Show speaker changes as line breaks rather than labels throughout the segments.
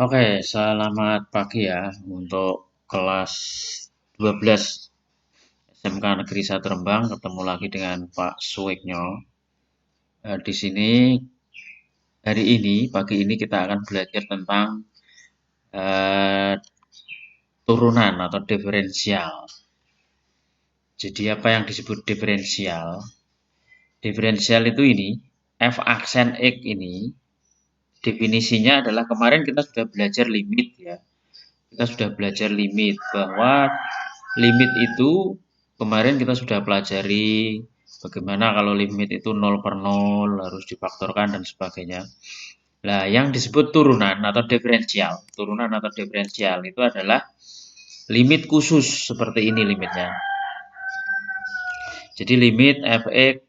Oke, selamat pagi ya untuk kelas 12 SMK Negeri 1 Rembang. Ketemu lagi dengan Pak Suwiknyo. Di sini hari ini, pagi ini kita akan belajar tentang eh, turunan atau diferensial. Jadi apa yang disebut diferensial? Diferensial itu ini, f aksen x ini, definisinya adalah kemarin kita sudah belajar limit ya. Kita sudah belajar limit bahwa limit itu kemarin kita sudah pelajari bagaimana kalau limit itu 0/0 harus difaktorkan dan sebagainya. Nah, yang disebut turunan atau diferensial itu adalah limit khusus seperti ini limitnya. Jadi limit fx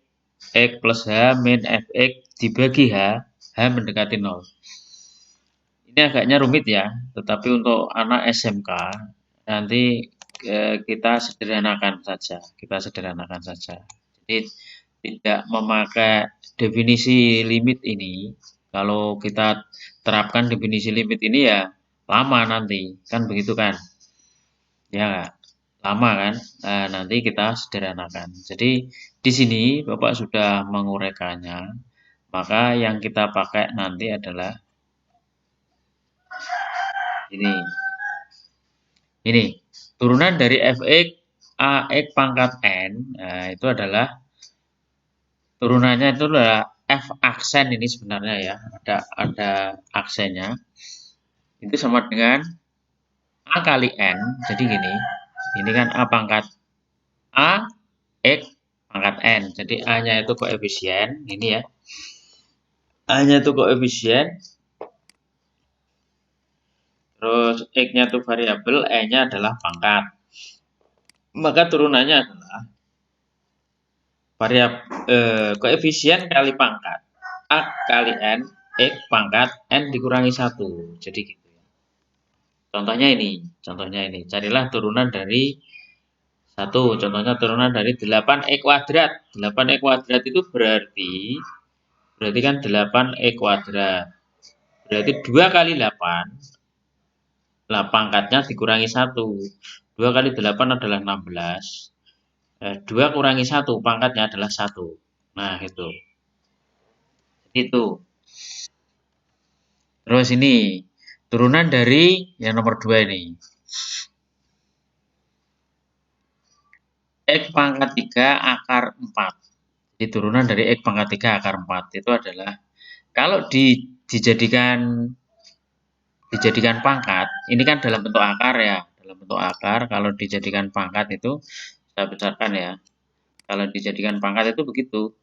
x plus h min fx dibagi h mendekati 0. Ini agaknya rumit ya, tetapi untuk anak SMK nanti kita sederhanakan saja. Jadi tidak memakai definisi limit ini. Kalau kita terapkan definisi limit ini ya lama nanti, kan begitu kan? Ya lama kan? Nah, nanti kita sederhanakan. Jadi di sini Bapak sudah menguraikannya. Maka yang kita pakai nanti adalah ini. Ini turunan dari fx ax pangkat n, nah, itu adalah turunannya itu adalah f aksen ini sebenarnya ya, ada aksennya. Itu sama dengan a kali n. Jadi gini, ini kan a pangkat a x pangkat n. Jadi a-nya itu koefisien, ini ya. A-nya itu koefisien, terus x-nya itu variabel, e-nya adalah pangkat. Maka turunannya adalah koefisien kali pangkat a kali n x pangkat n dikurangi 1. Jadi gitu ya. Contohnya ini. Carilah turunan dari 1. Contohnya turunan dari 8x kuadrat. 8x kuadrat itu berarti kan 8x kuadrat. Berarti 2 kali 8 lah pangkatnya dikurangi 1. 2 kali 8 adalah 16. 2 kurangi 1 pangkatnya adalah 1. Nah, itu. Terus ini turunan dari yang nomor 2 ini. X pangkat 3 akar 4. Jadi turunan dari X pangkat 3 akar 4 itu adalah kalau dijadikan pangkat, ini kan dalam bentuk akar ya. Dalam bentuk akar, kalau dijadikan pangkat itu saya besarkan ya. Kalau dijadikan pangkat itu begitu.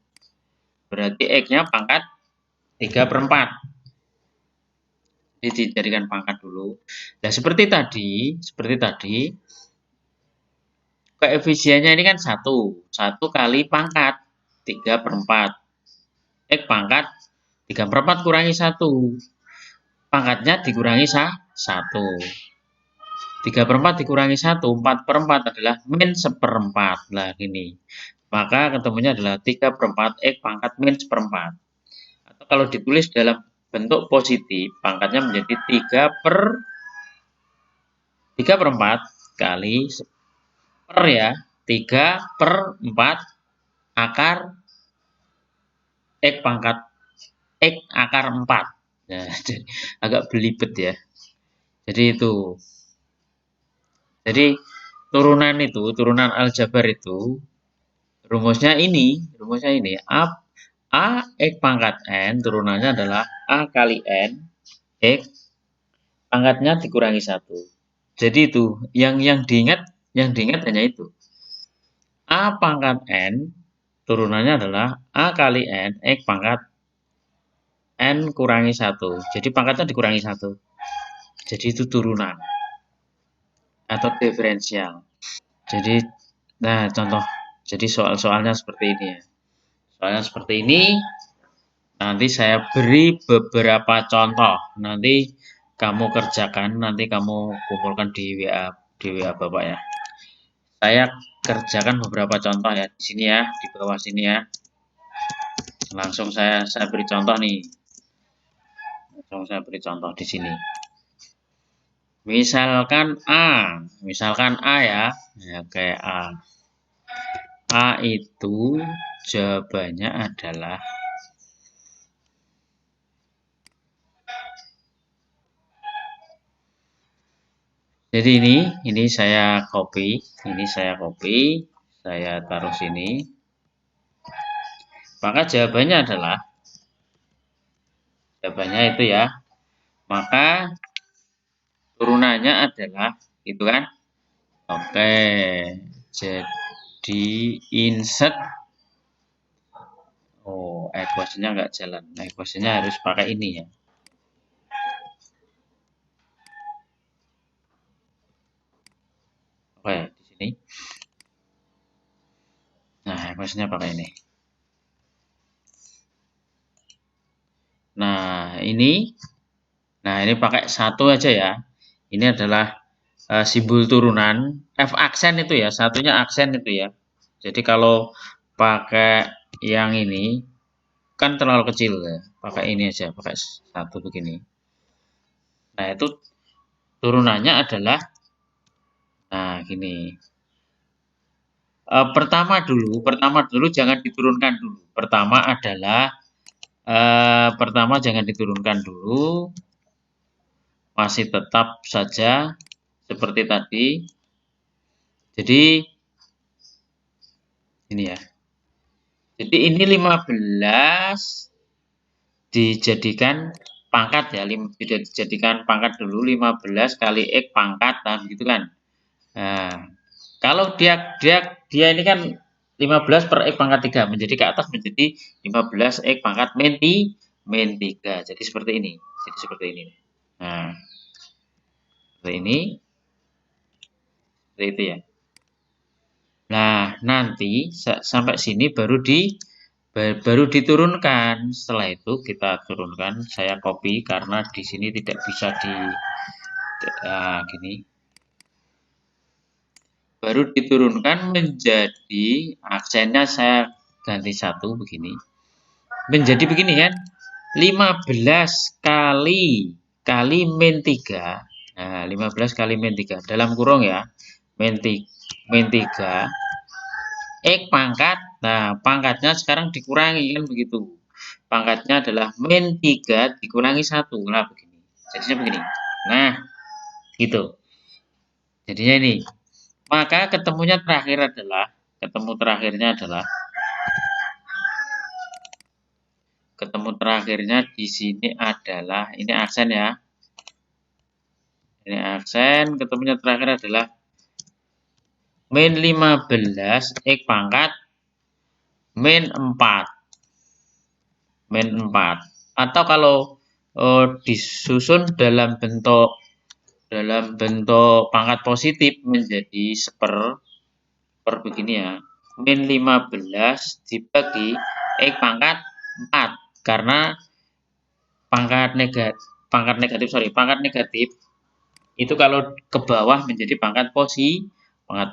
Berarti X-nya pangkat 3/4. Jadi dijadikan pangkat dulu. Nah, seperti tadi koefisiennya ini kan 1. 1 kali pangkat 3/4. X pangkat 3/4 kurangi 1. Pangkatnya dikurangi 1. 3/4 dikurangi 1, 4/4 adalah min 1/4. Nah, gini. Maka ketemunya adalah 3/4 X pangkat min 1/4. Atau kalau ditulis dalam bentuk positif, pangkatnya menjadi 3/4 kali per ya. 3/4 akar X pangkat X akar 4. Nah, agak belibet ya. Jadi itu. Jadi turunan aljabar itu rumusnya ini a x pangkat n turunannya adalah a kali n x pangkatnya dikurangi 1. Jadi itu yang diingat hanya itu. A pangkat n turunannya adalah a kali n x pangkat n kurangi 1. Jadi pangkatnya dikurangi 1. Jadi itu turunan atau diferensial. Jadi nah contoh. Jadi soal-soalnya seperti ini ya. Soalnya seperti ini. Nanti saya beri beberapa contoh. Nanti kamu kerjakan, nanti kamu kumpulkan di WA Bapak ya. Saya kerjakan beberapa contoh ya di sini ya, di bawah sini ya. Langsung saya beri contoh nih. Langsung saya beri contoh di sini. Misalkan A ya, kayak A. A itu jawabannya adalah jadi ini saya copy, saya taruh sini. Maka jawabannya itu ya. Maka turunannya adalah itu kan. Oke. Jadi insert equation-nya nggak jalan. Equation-nya harus pakai ini ya. Oke, di sini. Nah, equation-nya pakai ini. Nah, ini pakai satu aja ya. Ini adalah simbol turunan F aksen itu ya, satunya aksen itu ya. Jadi kalau pakai yang ini kan terlalu kecil ya. Pakai ini aja, pakai satu begini. Nah, itu turunannya adalah gini. Pertama dulu jangan diturunkan dulu. Pertama jangan diturunkan dulu. Masih tetap saja seperti tadi. Jadi ini ya. Jadi ini 15 dijadikan pangkat ya, dijadikan pangkat dulu 15 kali X pangkat, nah gitu kan. Nah, kalau dia ini kan 15 per X pangkat 3 menjadi ke atas menjadi 15 X pangkat min 3. Jadi seperti ini. Nah, seperti ini. Seperti itu ya. Nah, nanti sampai sini baru diturunkan. Setelah itu kita turunkan. Saya copy karena di sini tidak bisa gini. Baru diturunkan menjadi aksennya saya ganti 1 begini. Menjadi begini kan. 15 kali min 3. Nah, 15 kali min 3 dalam kurung ya. Min 3 X pangkat. Nah, pangkatnya sekarang dikurangi kan begitu. Pangkatnya adalah min 3 dikurangi 1. Nah, begini. Jadinya begini. Nah, gitu. Jadinya ini. Maka ketemu terakhirnya di sini adalah ini aksen ya. Ini aksen, ketemunya terakhir adalah min 15 X pangkat min 4. Atau kalau disusun dalam bentuk pangkat positif menjadi per begini ya. Min 15 dibagi X pangkat 4 karena pangkat negatif itu kalau ke bawah menjadi pangkat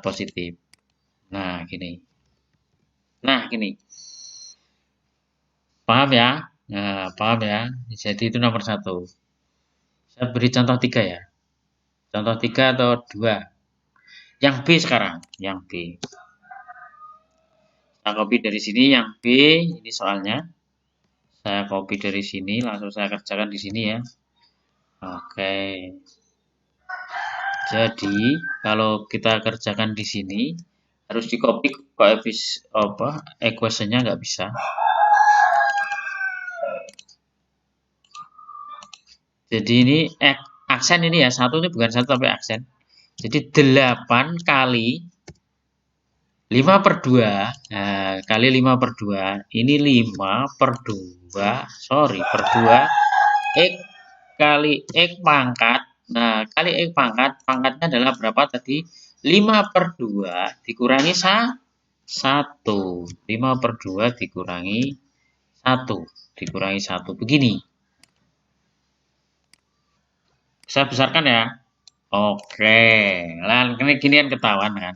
positif. Nah, gini. Paham ya? Nah, paham ya? Jadi itu nomor 1. Saya beri contoh 3 ya. Contoh 3 atau 2. Yang B sekarang. Yang B. Saya copy dari sini yang B. Ini soalnya. Saya copy dari sini. Langsung saya kerjakan di sini ya. Oke. Jadi, kalau kita kerjakan di sini. Harus di copy equation-nya nggak bisa. Jadi ini aksen ini ya, satu ini bukan satu tapi aksen. Jadi 8 kali 5 per 2, nah, kali 5 per 2, ini 5 per 2, per 2, X kali X pangkat, nah kali X pangkatnya adalah berapa tadi? 5 per 2 dikurangi 1, 5 per 2 dikurangi 1, begini. Saya besarkan ya. Oke, lah gini kan ketahuan kan.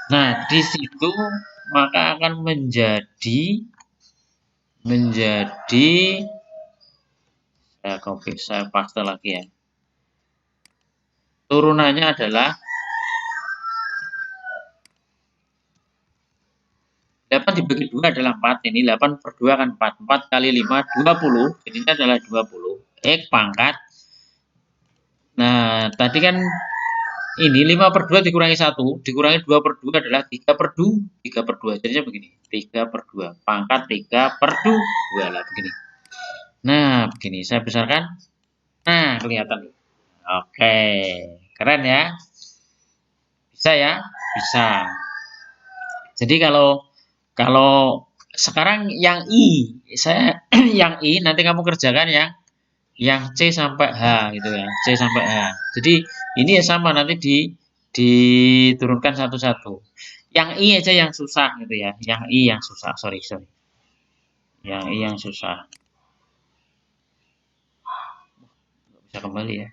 Nah, di situ maka akan menjadi saya copy, saya paste lagi ya. turunannya adalah 8 dibagi 2 adalah 4. Ini 8 per 2 kan 4. 4 kali 5, 20. Jadinya adalah 20. X pangkat. Nah, tadi kan ini 5 per 2 dikurangi 1. Dikurangi 2 per 2 adalah 3 per 2. 3 per 2. Jadinya begini. 3 per 2. Pangkat 3 per 2 lah begini. Nah, begini. Saya besarkan. Nah, kelihatan. Oke. Keren ya. Bisa ya? Bisa. Jadi kalau sekarang yang I, saya yang I nanti kamu kerjakan yang C sampai H gitu ya, C sampai H. Jadi ini ya sama nanti diturunkan satu-satu. Yang I aja yang susah gitu ya, yang I yang susah, sorry. Yang I yang susah. Nggak bisa kembali ya.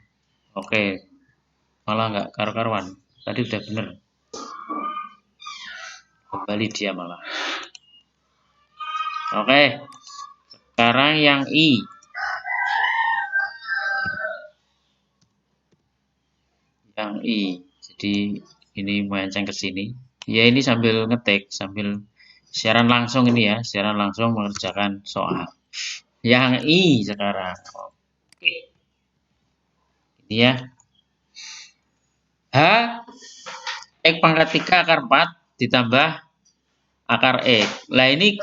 Oke, malah nggak karu-karuan. Tadi udah bener. Kembali dia malah. Oke, sekarang yang I. Yang I. Jadi ini melenceng ke sini. Ya ini sambil ngetik, sambil siaran langsung ini ya, siaran langsung mengerjakan soal. Yang I sekarang. Oke. Ini ya. H X pangkat 3 akar 4 ditambah akar X. Nah ini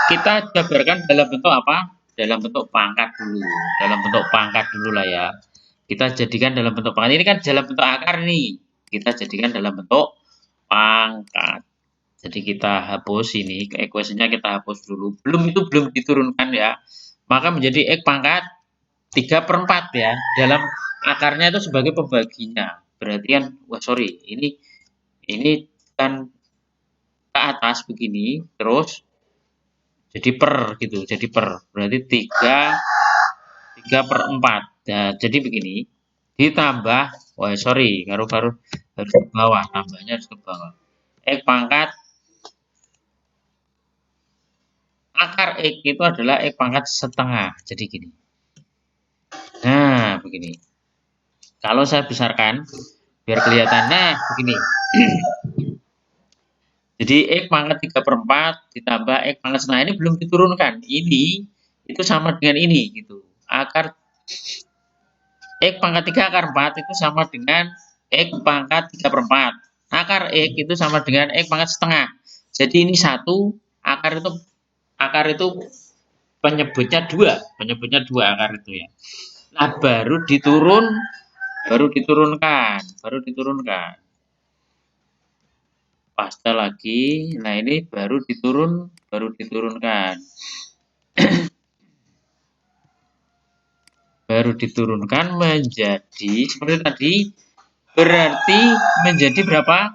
kita jabarkan dalam bentuk apa? Dalam bentuk pangkat dulu. Dalam bentuk pangkat dulu lah ya. Kita jadikan dalam bentuk pangkat. Ini kan dalam bentuk akar nih. Kita jadikan dalam bentuk pangkat. Jadi kita hapus ini, equation-nya kita hapus dulu. Belum diturunkan ya. Maka menjadi X pangkat 3 per 4 ya. Dalam akarnya itu sebagai pembaginya. Berarti kan, wah sorry, ini kan ke atas begini, terus jadi per gitu, jadi per. Berarti 3 per 4. Nah, jadi begini, ditambah, wah sorry, harus ke bawah, tambahnya harus ke bawah. X pangkat akar X itu adalah X pangkat setengah. Jadi gini. Nah, begini. Kalau saya besarkan, biar kelihatan, nah begini. Jadi X pangkat 3 per 4 ditambah X pangkat setengah ini belum diturunkan. Ini itu sama dengan ini gitu. Akar X pangkat 3 akar 4 itu sama dengan X pangkat 3 per 4. Akar X itu sama dengan X pangkat setengah. Jadi ini satu, akar itu penyebutnya 2 akar itu ya. Nah, baru diturunkan. Pasta lagi. Nah, ini baru diturunkan. Baru diturunkan menjadi seperti tadi, berarti menjadi berapa?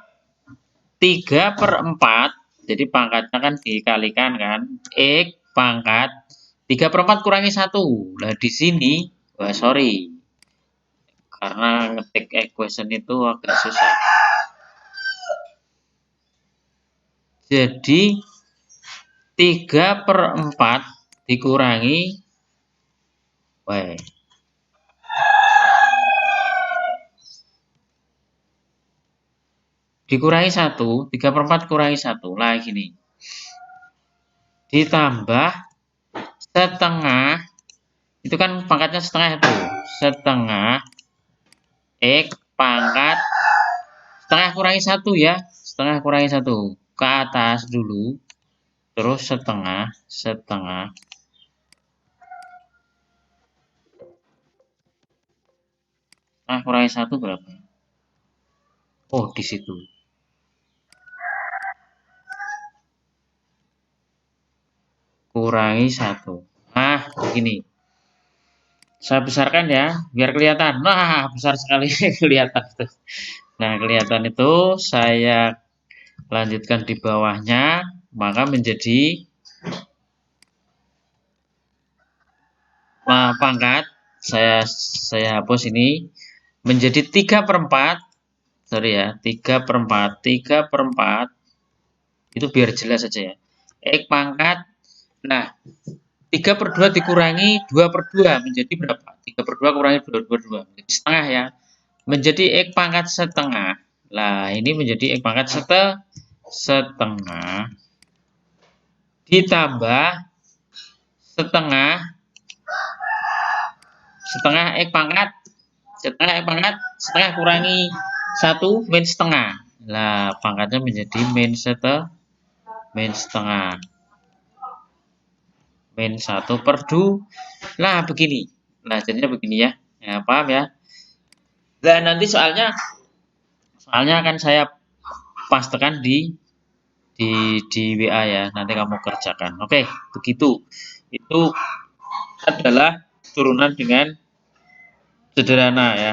3 per 4. Jadi pangkatnya kan dikalikan kan. X pangkat 3 per 4 kurangi 1. Nah, di sini, wah sorry. Karena ngetik equation itu agak susah. Jadi 3 per 4 dikurangi wah. Dikurangi 1, 3 per 4 kurangi 1. Lah gini. Ditambah setengah, itu kan pangkatnya setengah itu. Setengah X pangkat setengah kurangi 1 ya. Setengah kurangi 1. Ke atas dulu. Terus setengah. Setengah kurangi 1 berapa? Oh, di situ. Kurangi 1. Nah, begini. Saya besarkan ya, biar kelihatan. Nah, besar sekali kelihatan itu. Nah, kelihatan itu saya lanjutkan di bawahnya, maka menjadi pangkat. Saya hapus ini menjadi 3 per 4. Sorry ya, 3 per 4. 3 per 4 itu biar jelas saja ya. X pangkat. Nah, 3 per 2 dikurangi 2 per 2 menjadi berapa? 3 per 2 kurangi 2 per 2 menjadi setengah ya. menjadi X pangkat setengah. Nah, ini menjadi X pangkat setengah ditambah setengah setengah kurangi 1 min setengah. Nah, pangkatnya menjadi min setengah min 1/2. Nah, begini. Nah, jadinya begini ya. Ya, paham ya? Dan nanti soalnya akan saya pastekan di WA ya. Nanti kamu kerjakan. Oke, begitu. Itu adalah turunan dengan sederhana ya.